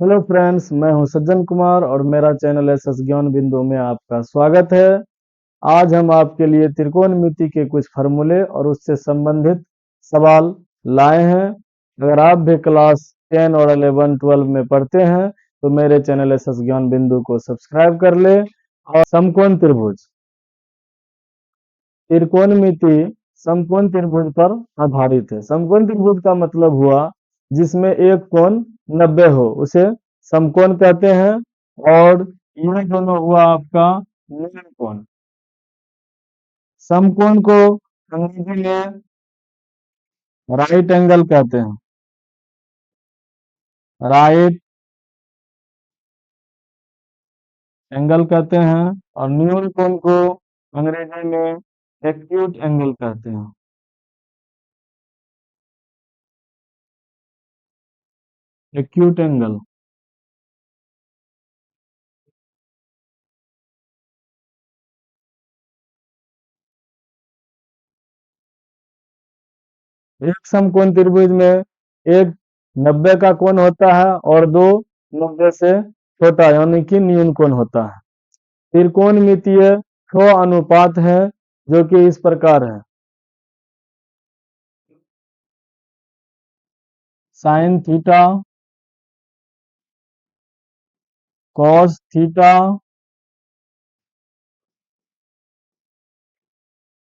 Hello friends, मैं हूं सज्जन कुमार और मेरा चैनल है सस ज्ञान बिंदु में आपका स्वागत है। आज हम आपके लिए त्रिकोणमिति के कुछ फार्मूले और उससे संबंधित सवाल लाए हैं। अगर आप भी क्लास 10 और 11 12 में पढ़ते हैं तो मेरे चैनल है सस ज्ञान बिंदु को सब्सक्राइब कर ले। और समकोण त्रिभुज, त्रिकोणमिति समकोण त्रिभुज पर आधारित है। समकोण त्रिभुज का मतलब हुआ जिसमें एक कोण 90 हो, उसे समकोण कहते हैं। और ये दोनों हुआ आपका न्यून कोण। समकोण को अंग्रेजी में राइट एंगल कहते हैं, राइट एंगल कहते हैं। और न्यून कोण को अंग्रेजी में एक्यूट एंगल कहते हैं। Acute angle. एक समकोण त्रिभुज में एक 90 का कोण होता है और दो 90 से छोटा यानी कि न्यून कोण होता है। त्रिकोणमितीय ठो अनुपात है जो कि इस प्रकार है: sine theta, cos theta,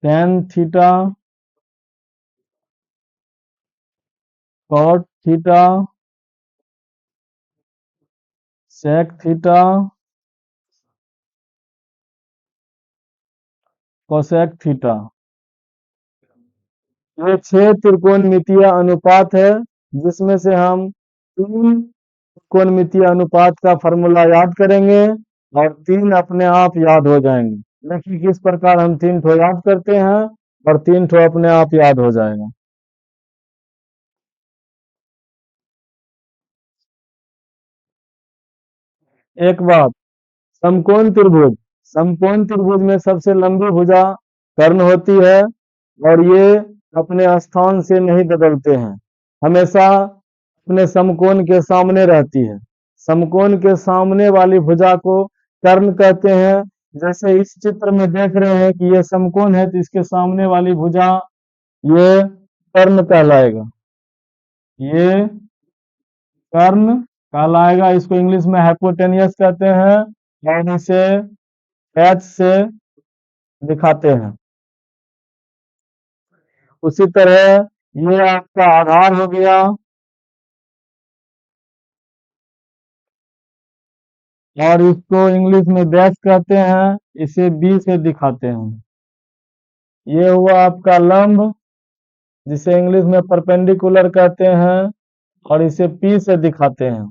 tan theta, cot theta, sec theta, cosec theta. ये 6 त्रिकोणमितीय अनुपात है जिसमें से हम 3 त्रिकोणमितीय अनुपात का फॉर्मूला याद करेंगे और 3 अपने आप याद हो जाएंगे। देखिए किस प्रकार हम 3 ठो याद करते हैं और 3 ठो अपने आप याद हो जाएगा। एक बात, समकोण त्रिभुज, समकोण त्रिभुज में सबसे लंबी भुजा कर्ण होती है और ये अपने स्थान से नहीं बदलते हैं, हमेशा अपने समकोण के सामने रहती है। समकोण के सामने वाली भुजा को कर्ण कहते हैं। जैसे इस चित्र में देख रहे हैं कि ये समकोण है तो इसके सामने वाली भुजा ये कर्ण कहलाएगा। ये कर्ण कहलाएगा। इसको इंग्लिश में हाइपोटेनियस कहते हैं और इसे एच से दिखाते हैं। उसी तरह ये आपका आधार हो गया और इसको इंग्लिश में बेस कहते हैं, इसे बी से दिखाते हैं। ये हुआ आपका लंब जिसे इंग्लिश में परपेंडिकुलर कहते हैं और इसे पी से दिखाते हैं।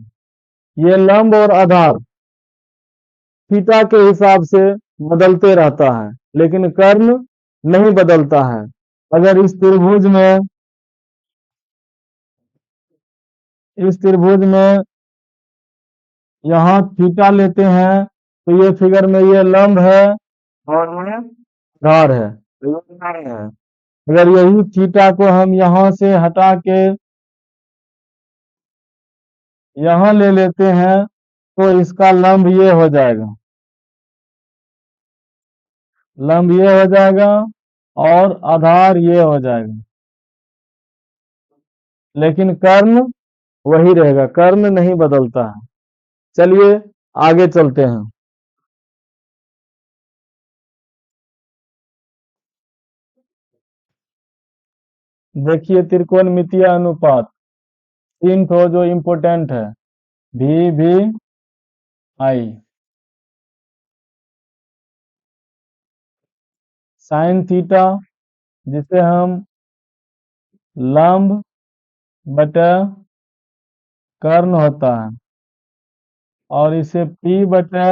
ये लंब और आधार थीटा के हिसाब से बदलते रहता है लेकिन कर्ण नहीं बदलता है। अगर इस त्रिभुज में यहाँ थीटा लेते हैं तो ये फिगर में ये लंब है और ये आधार है, तो ये कर्ण है। अगर यही थीटा को हम यहाँ से हटा के यहाँ ले लेते हैं तो इसका लंब ये हो जाएगा, लंब ये हो जाएगा और आधार ये हो जाएगा। लेकिन कर्ण वही रहेगा, कर्ण नहीं बदलता है। चलिए आगे चलते हैं। देखिए त्रिकोणमितीय अनुपात 3 ठो जो इम्पोर्टेंट है: भी, आई। साइन थीटा जिसे हम लंब बटा कर्ण होता है और इसे पी बटा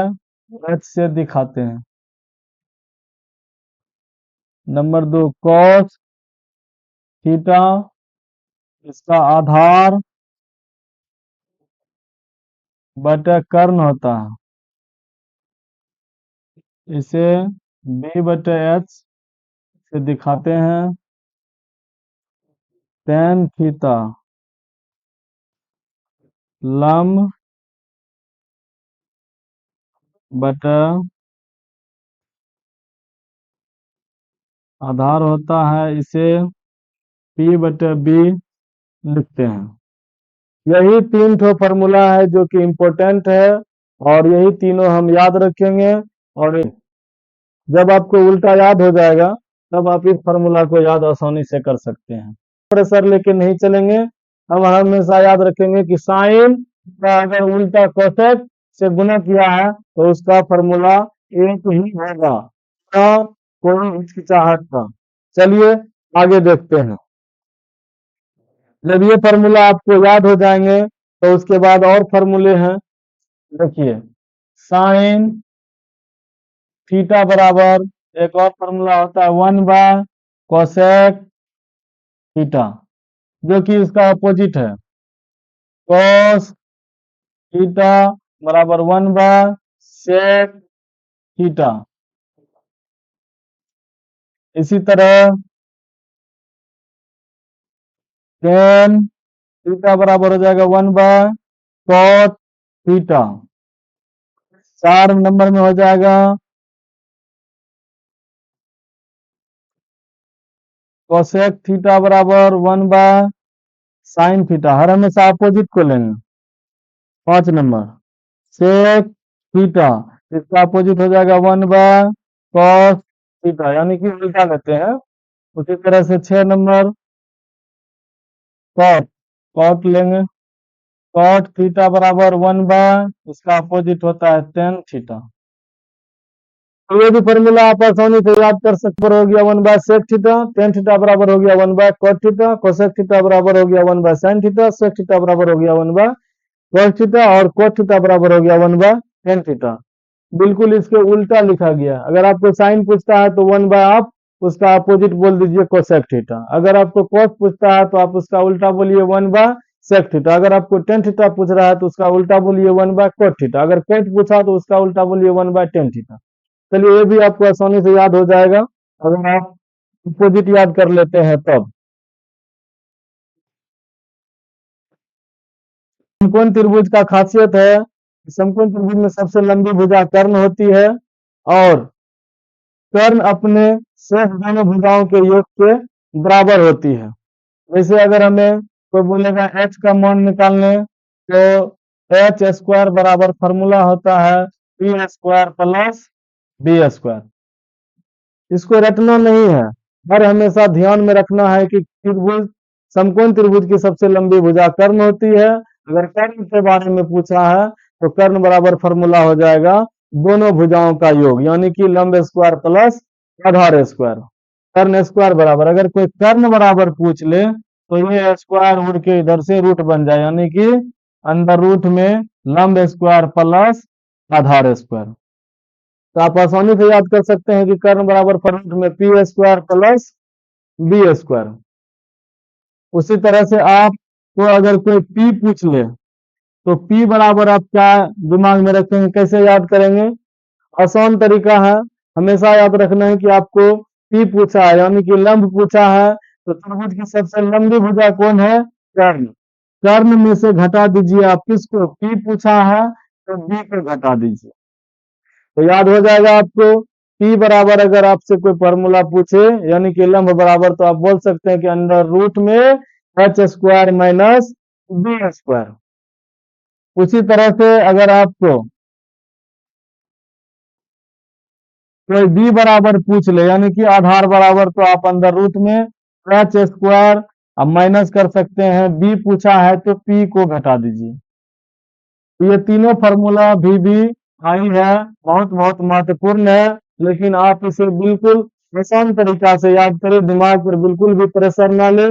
एच से दिखाते हैं। नंबर 2 कॉस थीटा, इसका आधार बटा कर्ण होता है, इसे बी बटा एच से दिखाते हैं। टेन थीटा लंब बटा आधार होता है, इसे P बटे B लिखते हैं। यही तीन ठो फॉर्मूला है जो कि इम्पोर्टेंट है, और यही तीनों हम याद रखेंगे। और जब आपको उल्टा याद हो जाएगा तब आप इस फॉर्मूला को याद आसानी से कर सकते हैं। प्रेशर लेके नहीं चलेंगे, हम हमेशा याद रखेंगे कि साइन का अगर उल्टा कोसेक से गुना किया है तो उसका फॉर्मूला एक ही होगा, ना कोई हिचकिचाहट का। चलिए आगे देखते हैं। जब ये फॉर्मूला आपको याद हो जाएंगे तो उसके बाद और फॉर्मूले हैं। देखिए, साइन थीटा बराबर, एक और फॉर्मूला होता है 1 बाय कोसेक थीटा, जो कि इसका अपोजिट है। कोस थीटा बराबर 1 बाय सेक थीटा। इसी तरह टेन थीटा बराबर हो जाएगा 1 बाय कॉट थीटा। 4 नंबर में हो जाएगा कोसेक थीटा बराबर 1 बाय साइन थीटा। हर हमेशा अपोजिट को लेंगे। 5 नंबर सेक थीटा, इसका अपोजिट हो जाएगा 1 बाय कॉस थीटा, यानी कि उल्टा लेते हैं। उसी तरह से 6 नंबर कॉट, कॉट लेंगे। कॉट थीटा बराबर 1 बाय, इसका अपोजिट होता है टेन थीटा। तो ये भी फॉर्मूला आप आसानी से याद कर सकते हो गया 1 by sec theta. Tan theta बराबर हो गया 1 by cot theta. Cosec theta बराबर हो गया 1 by sine theta. Sec theta बराबर हो गया 1 बाय कॉस थीटा। और कोट थीटा बराबर हो गया 1 बाय टेन थीटा। बिल्कुल इसके उल्टा लिखा गया। अगर आपको साइन पूछता है तो 1 बाय आप उसका अपोजिट बोल दीजिए कोसेक थीटा। अगर आपको कॉस पूछता है तो आप उसका उल्टा बोलिए 1 बाय सेक थीटा। अगर आपको टेन थीटा पूछ रहा है तो उसका उल्टा बोलिए 1 बाय कोट थीटा। अगर कोट पूछा तो उसका उल्टा बोलिए 1 बाय टेन थीटा। चलिए ये भी आपको आसानी से याद हो जाएगा अगर आप अपोजिट याद कर लेते हैं तब। समकोण त्रिभुज का खासियत है, समकोण त्रिभुज में सबसे लंबी भुजा कर्ण होती है, और कर्ण अपने शेष दोनों भुजाओं के योग के बराबर होती है। जैसे अगर हमें कोई बोलेगा h का मान निकालने, तो एच स्क्वायर बराबर फॉर्मूला होता है P square plus B square. इसको रटना नहीं है, हर हमेशा ध्यान में रखना है कि त्रिभुज, समकोण त्रिभुज की सबसे लंबी भुजा कर्ण होती है। अगर कर्ण के बारे में पूछा है तो कर्ण बराबर फॉर्मूला हो जाएगा दोनों भुजाओं का योग, यानी कि लंब स्क्वायर प्लस आधार स्क्वायर। कर्ण स्क्वायर बराबर, अगर कोई कर्ण बराबर पूछ ले तो ये स्क्वायर उड़ के इधर से रूट बन जाए, यानी कि अंदर रूट में लंब स्क्वायर प्लस आधार स्क्वायर। तो आप आसानी से याद कर सकते हैं कि कर्ण बराबर रूट में P square plus B square. उसी तरह से आपको अगर कोई पी पूछ ले तो पी बराबर आप क्या दिमाग में रखेंगे, कैसे याद करेंगे? आसान तरीका है, हमेशा याद रखना है कि आपको पी पूछा है यानी कि लंब पूछा है, तो त्रिभुज की सबसे लंबी भुजा कौन है? कर्ण। कर्ण में से घटा दीजिए आप किसको? पी पूछा है तो बी को घटा दीजिए, तो याद हो जाएगा आपको। पी बराबर अगर आपसे कोई फॉर्मूला पूछे यानी कि लंब बराबर, तो आप बोल सकते हैं कि अंडर रूट में H square minus B square. उसी तरह से अगर आपको कोई बी बराबर पूछ ले यानी कि आधार बराबर, तो आप अंदर रूट में एच स्क्वायर अब माइनस कर सकते हैं। बी पूछा है तो पी को घटा दीजिए। तो ये तीनों फार्मूला भी आई है, बहुत बहुत महत्वपूर्ण है, लेकिन आप इसे बिल्कुल आसान तरीका से याद करें, दिमाग पर बिल्कुल भी प्रेशर ना ले।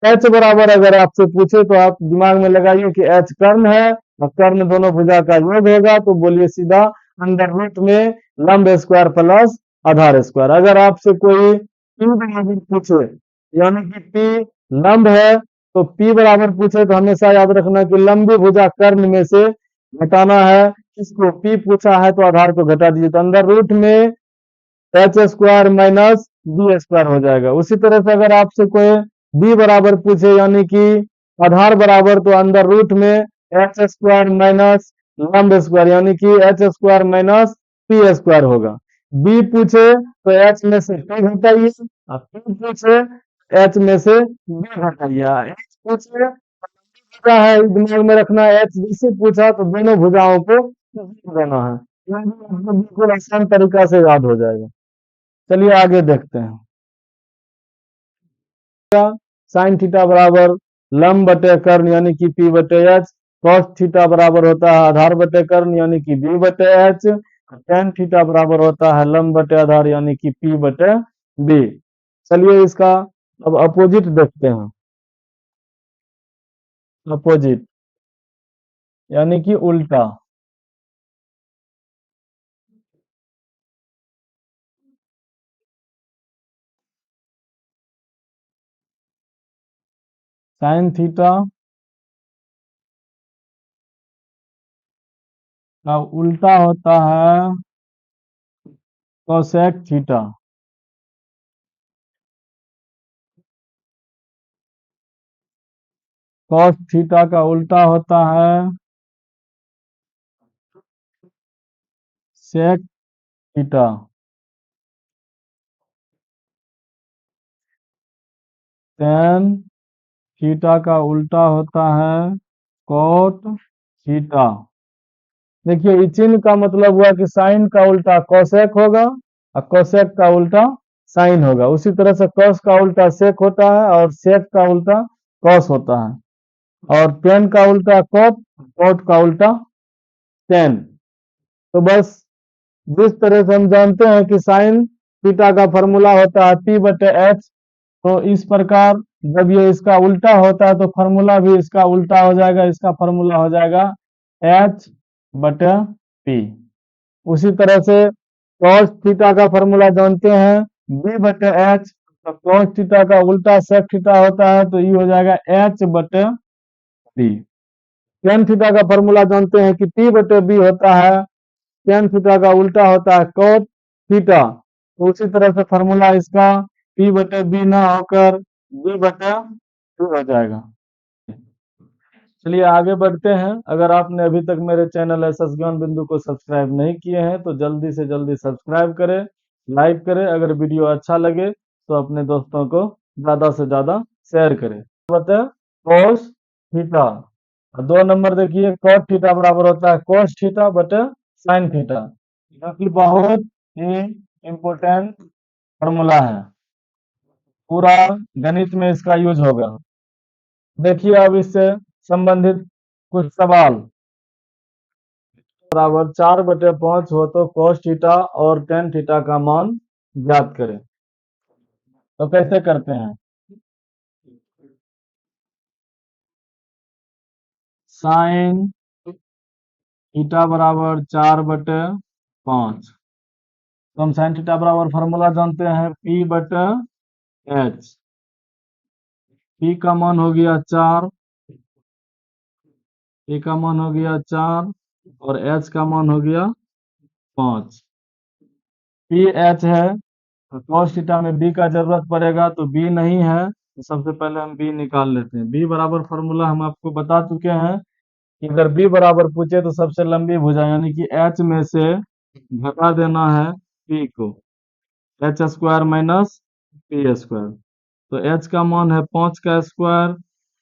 एच बराबर अगर आपसे पूछे तो आप दिमाग में लगाइए कि एच कर्ण है और कर्ण दोनों भुजा का योग होगा, तो बोलिए सीधा अंडर रूट में लंब स्क्वायर प्लस आधार स्क्वायर। अगर आपसे कोई पी बराबर पूछे यानी कि पी लंब है, तो पी बराबर पूछे तो हमेशा याद रखना कि लंबी भुजा कर्ण में से घटाना है। इसको पी पूछा है तो आधार को घटा दीजिए, तो अंदर रूट में H square minus B square हो जाएगा। उसी तरह से अगर आपसे कोई बी बराबर पूछे यानी कि आधार बराबर, तो अंदर रूट में एच स्क्वायर माइनस लंब स्क्वायर यानी कि H square minus P square होगा। बी पूछे तो एच में से पी घटाइए, और पी पूछे एच में से बी घटाइए। एच पूछे भुजा है, दिमाग में रखना है, एच जिससे पूछा तो दोनों भुजाओं को जोड़ देना है। ये भी आपको बिल्कुल आसान तरीका से याद हो जाएगा। चलिए आगे देखते हैं। साइन थीटा बराबर लंब बटे कर्ण यानी कि पी बटे एच। कॉस थीटा बराबर होता है आधार बटे कर्ण यानी कि बी बटे एच। टेन थीटा बराबर होता है लंब बटे आधार यानी कि पी बटे बी। चलिए इसका अब अपोजिट देखते हैं। अपोजिट यानी कि उल्टा। साइन थीटा का उल्टा होता है कोसेक थीटा। कॉस थीटा का उल्टा होता है सेक थीटा। टेन थीटा का उल्टा होता है कोट थीटा। देखिए इस चिन्ह का मतलब हुआ कि साइन का उल्टा कोसेक होगा और कोसेक का उल्टा साइन होगा। उसी तरह से कॉस का उल्टा सेक होता है और सेक का उल्टा कॉस होता है। और टेन का उल्टा कोट, कोट का उल्टा टेन। तो बस जिस तरह से हम जानते हैं कि साइन थीटा का फॉर्मूला होता है पी बटे एच, तो इस प्रकार जब ये इसका उल्टा होता है तो फॉर्मूला भी इसका उल्टा हो जाएगा। इसका फॉर्मूला हो जाएगा एच बटे पी। उसी तरह से cos थीटा का फॉर्मूला जानते हैं बी बटे एच। तो cos थीटा का उल्टा sec थीटा होता है तो ये हो जाएगा एच बटे बी। tan थीटा का फॉर्मूला जानते हैं कि p बटे बी होता है। tan थीटा का उल्टा होता है cot थीटा। तो उसी तरह से फॉर्मूला इसका p बटे बी ना होकर b बटे 2 हो जाएगा। चलिए आगे बढ़ते हैं। अगर आपने अभी तक मेरे चैनल एसएस ज्ञान बिंदु को सब्सक्राइब नहीं किए हैं तो जल्दी से जल्दी सब्सक्राइब करें, लाइक करें। अगर वीडियो अच्छा लगे तो अपने दोस्तों को ज़्यादा से ज़्यादा शेयर करें। बता कोस थीटा। और 2 नंबर देखिए कॉट थीटा बराबर होता है कोस थीटा बटे साइन थीटा, जो कि बहुत ही इम्पोर्टेंट फॉर्मूला है। पूरा गणित में इसका यूज होगा। देखिए अब इससे संबंधित कुछ सवाल। बराबर 4/5 हो तो cos थीटा और tan थीटा का मान ज्ञात करें। तो कैसे करते हैं? साइन थीटा बराबर 4/5। तो हम साइन थीटा बराबर फॉर्मूला जानते हैं P बटे एच। P का मान हो गया 4, P का मान हो गया 4 और H का मान हो गया 5। P H है तो cos थीटा में B का जरूरत पड़ेगा, तो B नहीं है तो सबसे पहले हम B निकाल लेते हैं। B बराबर फॉर्मूला हम आपको बता चुके हैं कि अगर B बराबर पूछे तो सबसे लंबी भुजा यानी कि H में से घटा देना है P को, H square minus P square. तो H का मान है 5 का स्क्वायर,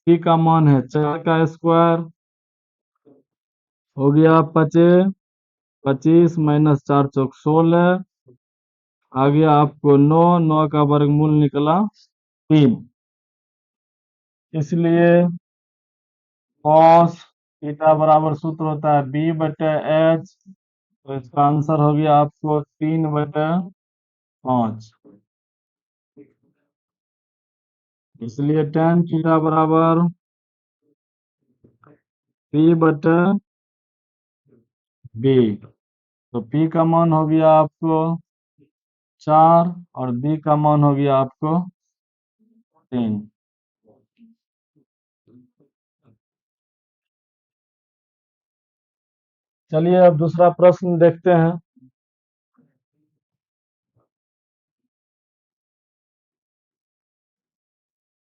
P का मान है 4 का स्क्वायर, हो गया 25। 25 माइनस 4 चौक 16, आ गया आपको 9। 9 का वर्गमूल निकला 3। इसलिए cos थीटा बराबर सूत्र होता है b बटे एच। तो इसका आंसर हो गया आपको 3/5। इसलिए tan थीटा बराबर p बटे b। तो p का मान हो गया आपको 4 और b का मान हो गया आपको 3। चलिए अब दूसरा प्रश्न देखते हैं।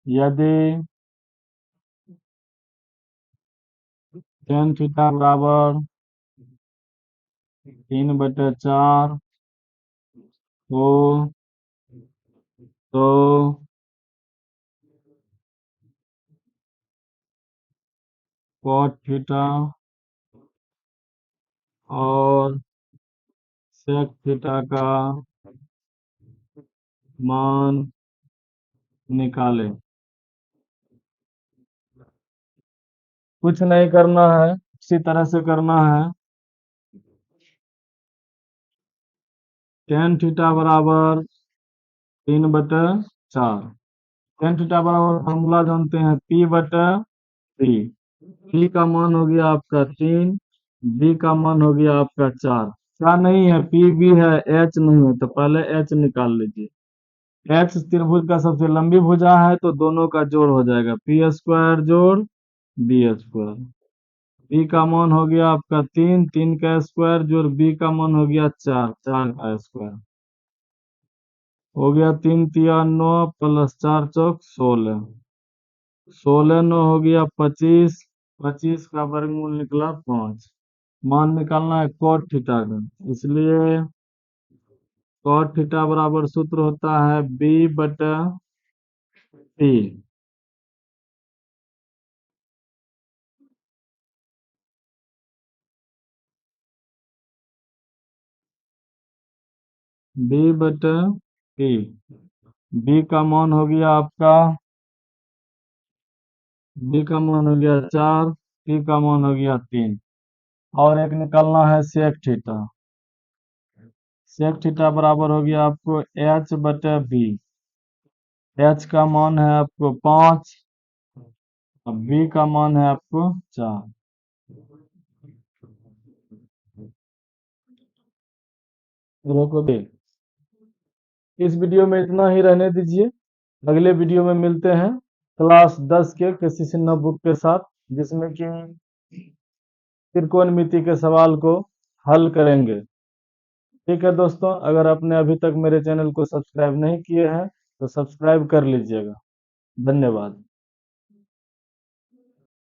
यदि tan थीटा बराबर 3/4 हो तो cot थीटा और sec थीटा का मान निकालें। कुछ नहीं करना है, इसी तरह से करना है। tan थीटा बराबर 3/4। tan थीटा बराबर फॉर्मूला जानते हैं, P/3। P का मान हो गया आपका 3, B का मान हो गया आपका 4। क्या नहीं है, P भी है, H नहीं है, तो पहले H निकाल लीजिए। H त्रिभुज का सबसे लंबी भुजा है, तो दोनों का जोड़ हो जाएगा, P² जोड़ B²। P का मान हो गया आपका 3, 3 का स्क्वायर जोड़ B का मान हो गया 4, 4 का स्क्वायर हो गया। 3 तिया 9 प्लस 4 चौक 16, 16 9 हो गया 25, 25 का वर्गमूल निकला 5। मान निकालना है cot थीटा का, इसलिए cot थीटा बराबर सूत्र होता है B/P। B/P। B का मान हो गया आपका, B का मान हो गया 4, P का मान हो गया 3, और एक निकालना है sec थीटा। sec थीटा बराबर हो गया आपको H/B। H का मान है आपको 5 और B का मान है आपको 4। रोको बे। इस वीडियो में इतना ही रहने दीजिए। अगले वीडियो में मिलते हैं क्लास 10 के किसी से नोटबुक के साथ, जिसमें कि त्रिकोणमिति के सवाल को हल करेंगे। ठीक है दोस्तों, अगर आपने अभी तक मेरे चैनल को सब्सक्राइब नहीं किए हैं तो सब्सक्राइब कर लीजिएगा। धन्यवाद।